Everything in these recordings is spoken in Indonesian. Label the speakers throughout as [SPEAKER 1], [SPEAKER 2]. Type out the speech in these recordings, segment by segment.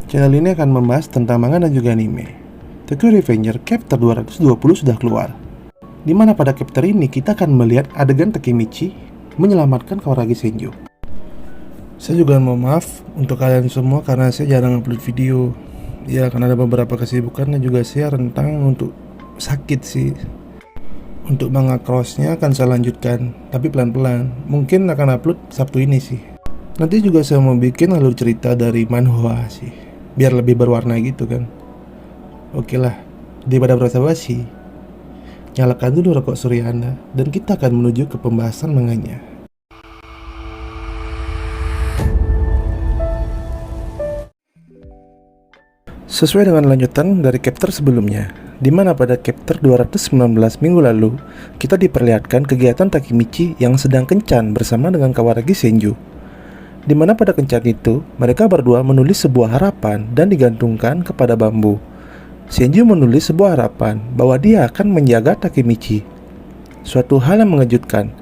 [SPEAKER 1] Channel ini akan membahas tentang manga dan juga anime. Tokyo Revenger Chapter 220 sudah keluar, di mana pada chapter ini kita akan melihat adegan Takemichi menyelamatkan Kawaragi Senju. Saya juga mau maaf untuk kalian semua karena saya jarang upload video. Ya, karena ada beberapa kesibukan dan juga saya rentang untuk sakit sih. Untuk manga crossnya akan saya lanjutkan, tapi pelan-pelan. Mungkin akan upload Sabtu ini sih. Nanti juga saya mau bikin alur cerita dari manhwa sih, biar lebih berwarna gitu kan. Oke lah, daripada basa-basi, nyalakan dulu rokok surya Anda dan kita akan menuju ke pembahasan manganya. Sesuai dengan lanjutan dari chapter sebelumnya, di mana pada chapter 219 minggu lalu, kita diperlihatkan kegiatan Takemichi yang sedang kencan bersama dengan Kawaragi Senju. Di mana pada kencan itu, mereka berdua menulis sebuah harapan dan digantungkan kepada bambu. Senju menulis sebuah harapan bahwa dia akan menjaga Takemichi. Suatu hal yang mengejutkan,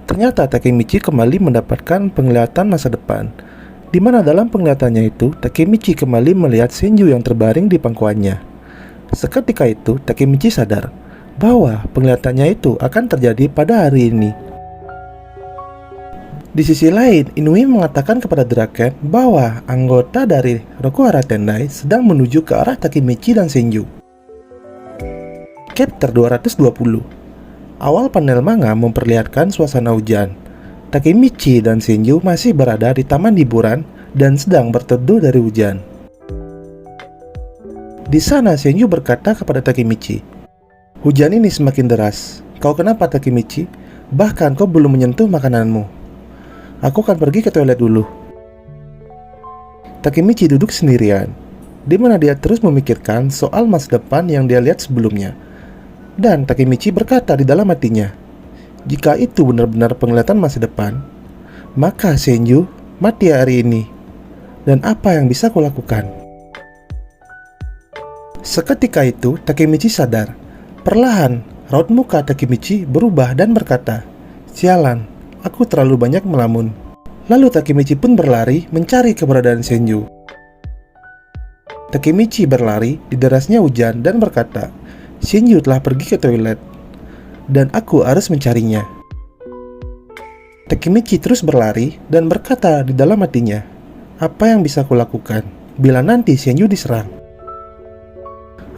[SPEAKER 1] ternyata Takemichi kembali mendapatkan penglihatan masa depan, di mana dalam penglihatannya itu, Takemichi kembali melihat Senju yang terbaring di pangkuannya. Seketika itu, Takemichi sadar bahwa penglihatannya itu akan terjadi pada hari ini. Di sisi lain, Inui mengatakan kepada Draken bahwa anggota dari Rokuhara Tendai sedang menuju ke arah Takemichi dan Senju. Chapter 220. Awal panel manga memperlihatkan suasana hujan. Takemichi dan Senju masih berada di taman hiburan dan sedang berteduh dari hujan. Di sana Senju berkata kepada Takemichi, "Hujan ini semakin deras. Kau kenapa, Takemichi? Bahkan kau belum menyentuh makananmu. Aku akan pergi ke toilet dulu." Takemichi duduk sendirian, di mana dia terus memikirkan soal masa depan yang dia lihat sebelumnya. Dan Takemichi berkata di dalam hatinya, jika itu benar-benar penglihatan masa depan, maka Senju mati hari ini. Dan apa yang bisa kulakukan? Seketika itu, Takemichi sadar. Perlahan, raut muka Takemichi berubah dan berkata, "Sialan, aku terlalu banyak melamun." Lalu Takemichi pun berlari mencari keberadaan Senju. Takemichi berlari di derasnya hujan dan berkata, "Senju telah pergi ke toilet dan aku harus mencarinya." Takemichi terus berlari dan berkata di dalam hatinya, "Apa yang bisa kulakukan bila nanti Senju diserang?"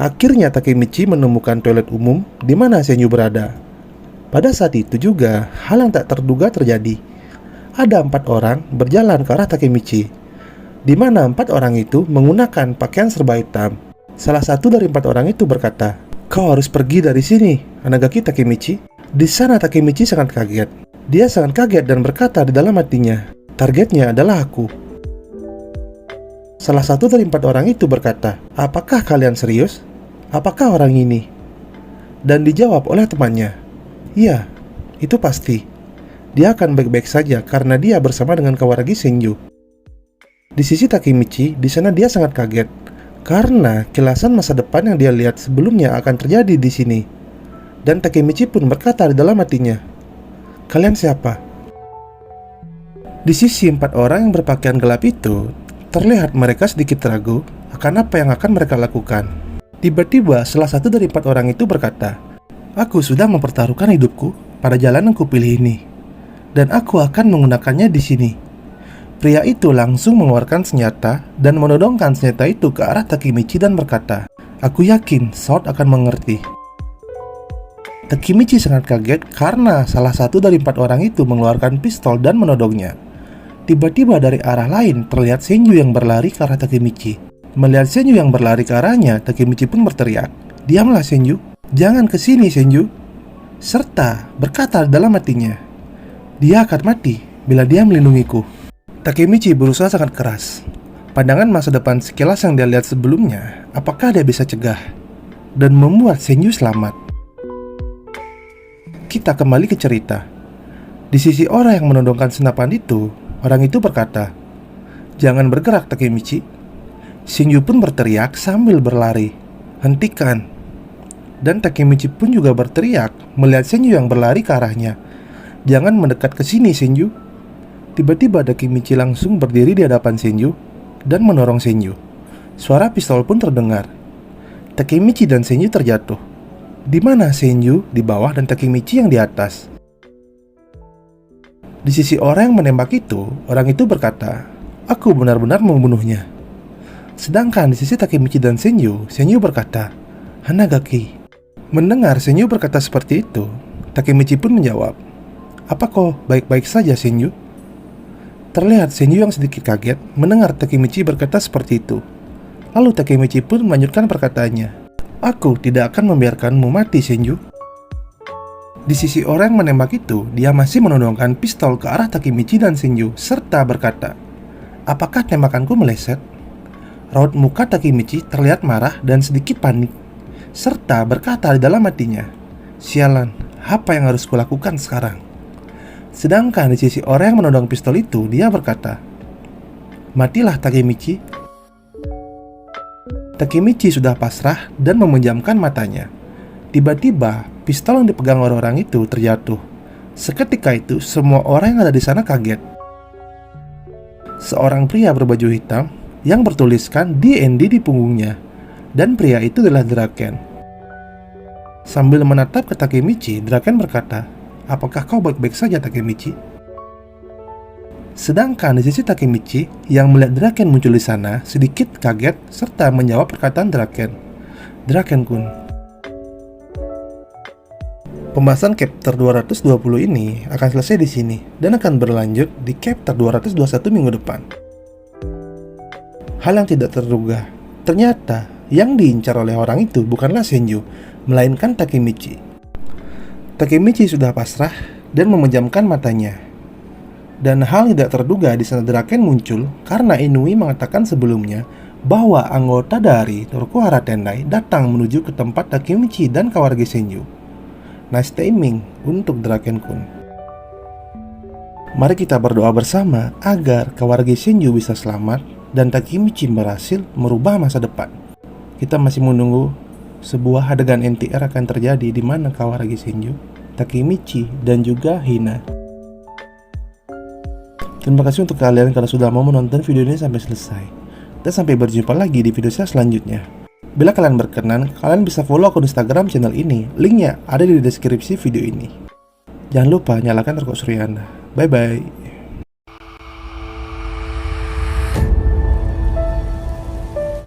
[SPEAKER 1] Akhirnya Takemichi menemukan toilet umum di mana Senju berada. Pada saat itu juga, hal yang tak terduga terjadi. Ada 4 orang berjalan ke arah Takemichi, di mana 4 orang itu menggunakan pakaian serba hitam. Salah satu dari 4 orang itu berkata, "Kau harus pergi dari sini, Anagaki Takemichi." Di sana Takemichi sangat kaget. Dia sangat kaget dan berkata di dalam hatinya, "Targetnya adalah aku." Salah satu dari 4 orang itu berkata, "Apakah kalian serius? Apakah orang ini?" Dan dijawab oleh temannya, "Iya, itu pasti. Dia akan baik-baik saja karena dia bersama dengan Kawaragi Senju." Di sisi Takemichi, di sana dia sangat kaget karena kilasan masa depan yang dia lihat sebelumnya akan terjadi di sini. Dan Takemichi pun berkata di dalam hatinya, "Kalian siapa?" Di sisi 4 orang yang berpakaian gelap itu, terlihat mereka sedikit ragu akan apa yang akan mereka lakukan. Tiba-tiba salah satu dari 4 orang itu berkata, "Aku sudah mempertaruhkan hidupku pada jalan yang kupilih ini, dan aku akan menggunakannya di sini." Pria itu langsung mengeluarkan senjata dan menodongkan senjata itu ke arah Takemichi dan berkata, "Aku yakin Sword akan mengerti." Takemichi sangat kaget karena salah satu dari 4 orang itu mengeluarkan pistol dan menodongnya. Tiba-tiba dari arah lain terlihat Senju yang berlari ke arah Takemichi. Melihat Senju yang berlari ke arahnya, Takemichi pun berteriak, "Diamlah Senju, jangan ke sini Senju." Serta berkata dalam hatinya, "Dia akan mati bila dia melindungiku." Takemichi berusaha sangat keras. Pandangan masa depan sekilas yang dia lihat sebelumnya, apakah dia bisa cegah dan membuat Senju selamat? Kita kembali ke cerita. Di sisi orang yang menodongkan senapan itu, orang itu berkata, "Jangan bergerak Takemichi." Senju pun berteriak sambil berlari, "Hentikan." Dan Takemichi pun juga berteriak melihat Senju yang berlari ke arahnya, "Jangan mendekat ke sini Senju." Tiba-tiba Takemichi langsung berdiri di hadapan Senju dan mendorong Senju. Suara pistol pun terdengar. Takemichi dan Senju terjatuh. Di mana Senju di bawah dan Takemichi yang di atas? Di sisi orang yang menembak itu, orang itu berkata, "Aku benar-benar membunuhnya." Sedangkan di sisi Takemichi dan Senju, Senju berkata, "Hanagaki." Mendengar Senju berkata seperti itu, Takemichi pun menjawab, "Apa kau baik-baik saja, Senju?" Terlihat Senju yang sedikit kaget mendengar Takemichi berkata seperti itu. Lalu Takemichi pun melanjutkan perkataannya, "Aku tidak akan membiarkanmu mati, Senju." Di sisi orang yang menembak itu, dia masih menodongkan pistol ke arah Takemichi dan Senju serta berkata, "Apakah tembakanku meleset?" Raut muka Takemichi terlihat marah dan sedikit panik, serta berkata di dalam hatinya, "Sialan, apa yang harus kulakukan sekarang?" Sedangkan di sisi orang yang menodong pistol itu, dia berkata, "Matilah Takemichi." Takemichi sudah pasrah dan memejamkan matanya. Tiba-tiba, pistol yang dipegang orang-orang itu terjatuh. Seketika itu, semua orang yang ada di sana kaget. Seorang pria berbaju hitam yang bertuliskan D&D di punggungnya, dan pria itu adalah Draken. Sambil menatap ke Takemichi, Draken berkata, "Apakah kau baik-baik saja, Takemichi?" Sedangkan di sisi Takemichi yang melihat Draken muncul di sana sedikit kaget serta menjawab perkataan Draken, "Draken-kun." Pembahasan chapter 220 ini akan selesai di sini dan akan berlanjut di chapter 221 minggu depan. Hal yang tidak terduga, ternyata yang diincar oleh orang itu bukanlah Senju, melainkan Takemichi. Takemichi sudah pasrah dan memejamkan matanya. Dan hal tidak terduga di sana Draken muncul karena Inui mengatakan sebelumnya bahwa anggota dari Tokuhara Tendai datang menuju ke tempat Takemichi dan Kawaragi Senju. Nice timing untuk Draken-kun. Mari kita berdoa bersama agar Kawaragi Senju bisa selamat dan Takemichi berhasil merubah masa depan. Kita masih menunggu sebuah adegan NTR akan terjadi di mana Kawaragi Senju, Takemichi, dan juga Hina. Terima kasih untuk kalian karena sudah mau menonton video ini sampai selesai. Dan sampai berjumpa lagi di video saya selanjutnya. Bila kalian berkenan, kalian bisa follow akun Instagram channel ini. Linknya ada di deskripsi video ini. Jangan lupa nyalakan Rokok Suryana. Bye bye.